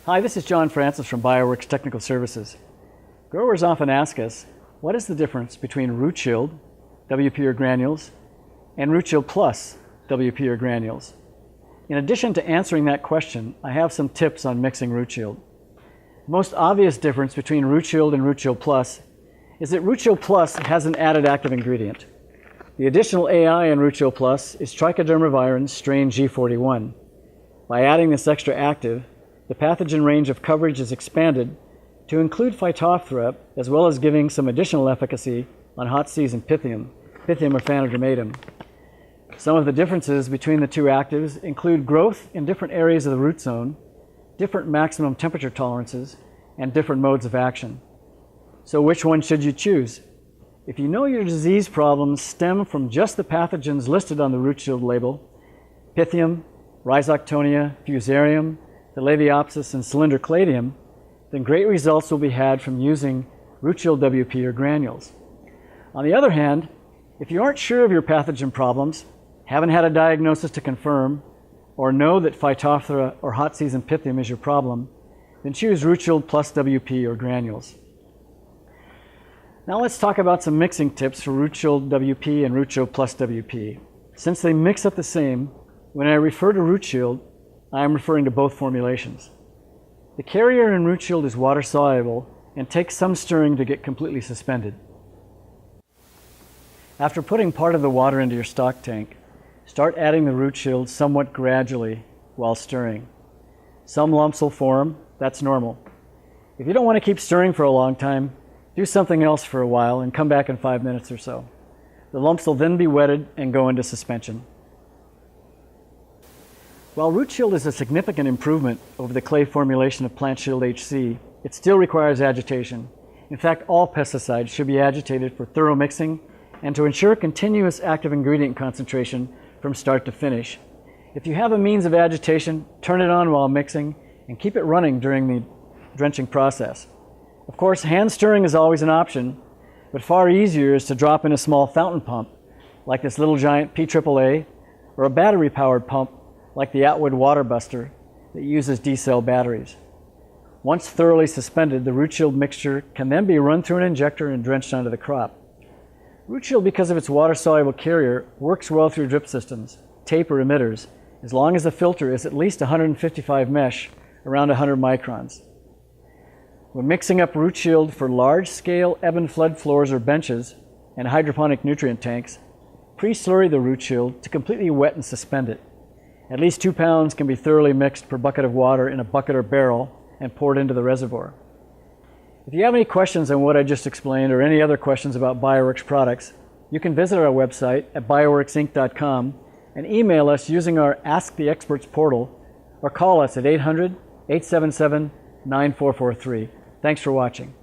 Hi, this is John Francis from BioWorks Technical Services. Growers often ask us, what is the difference between RootShield, WP or granules, and RootShield Plus, WP or granules? In addition to answering that question, I have some tips on mixing RootShield. The most obvious difference between RootShield and RootShield Plus is that RootShield Plus has an added active ingredient. The additional AI in RootShield Plus is trichodermavirin strain G41. By adding this extra active, the pathogen range of coverage is expanded to include Phytophthora, as well as giving some additional efficacy on hot season Pythium or Phanodermatum. Some of the differences between the two actives include growth in different areas of the root zone, different maximum temperature tolerances, and different modes of action. So which one should you choose? If you know your disease problems stem from just the pathogens listed on the RootShield label, Pythium, Rhizoctonia, Fusarium, Phalaenopsis, and Cylindrocladium, then great results will be had from using RootShield WP or granules. On the other hand, if you aren't sure of your pathogen problems, haven't had a diagnosis to confirm, or know that Phytophthora or hot season Pythium is your problem, then choose RootShield Plus WP or granules. Now let's talk about some mixing tips for RootShield WP and RootShield Plus WP. Since they mix up the same, when I refer to RootShield, I am referring to both formulations. The carrier in RootShield is water soluble and takes some stirring to get completely suspended. After putting part of the water into your stock tank, start adding the RootShield somewhat gradually while stirring. Some lumps will form, that's normal. If you don't want to keep stirring for a long time, do something else for a while and come back in 5 minutes or so. The lumps will then be wetted and go into suspension. While RootShield is a significant improvement over the clay formulation of PlantShield HC, it still requires agitation. In fact, all pesticides should be agitated for thorough mixing and to ensure continuous active ingredient concentration from start to finish. If you have a means of agitation, turn it on while mixing and keep it running during the drenching process. Of course, hand stirring is always an option, but far easier is to drop in a small fountain pump like this little giant PAAA or a battery-powered pump like the Atwood Water Buster that uses D-cell batteries. Once thoroughly suspended, the RootShield mixture can then be run through an injector and drenched onto the crop. RootShield, because of its water-soluble carrier, works well through drip systems, tape or emitters, as long as the filter is at least 155 mesh, around 100 microns. When mixing up RootShield for large-scale ebb and flood floors or benches and hydroponic nutrient tanks, pre-slurry the RootShield to completely wet and suspend it. At least 2 pounds can be thoroughly mixed per bucket of water in a bucket or barrel and poured into the reservoir. If you have any questions on what I just explained or any other questions about BioWorks products, you can visit our website at bioworksinc.com and email us using our Ask the Experts portal or call us at 800-877-9443. Thanks for watching.